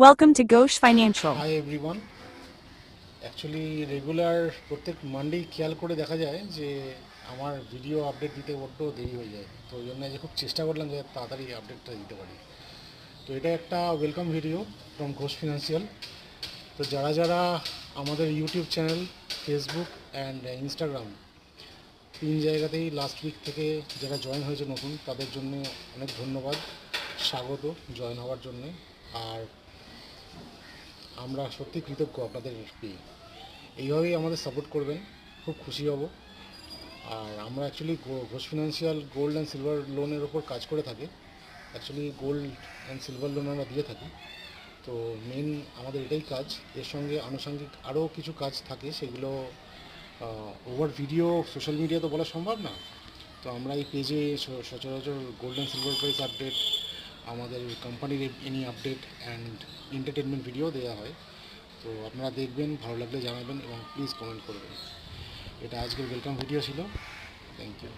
Welcome to Ghosh Financial. Hi everyone. Actually regular প্রত্যেক মানডেই খেয়াল করে দেখা যায় যে আমার ভিডিও আপডেট দিতে বড্ড দেরি হয়ে যায়, তো ওই জন্য আজ খুব চেষ্টা করলাম যে তাড়াতাড়ি আপডেটটা দিতে পারি। তো এটা একটা welcome video from Ghosh financial. তো যারা যারা আমাদের YouTube channel, Facebook and Instagram তিন জায়গাতেই লাস্ট উইক থেকে যারা জয়েন হয়েছে নতুন, তাদের জন্য অনেক ধন্যবাদ, স্বাগত জয়েন হওয়ার জন্যে। আর আমরা সত্যি কৃতজ্ঞ আপনাদের পেয়ে। এইভাবেই আমাদের সাপোর্ট করবেন, খুব খুশি হব। আর আমরা actually Ghosh financial gold and silver লোনের ওপর কাজ করে থাকি। Actually gold and silver loan আমরা দিয়ে থাকি। তো মেন আমাদের এটাই কাজ। এর সঙ্গে আনুষঙ্গিক আরও কিছু কাজ থাকে, সেগুলো ওভার ভিডিও সোশ্যাল মিডিয়া তো বলা সম্ভব না। তো আমরা এই পেজে সচরাচর gold and silver price update, আমাদের কোম্পানির any update and entertainment video দেওয়া হয়। তো আপনারা দেখবেন, ভালো লাগলে জানাবেন এবং প্লিজ কমেন্ট করবেন। এটা আজকের ওয়েলকাম ভিডিও ছিল। Thank you.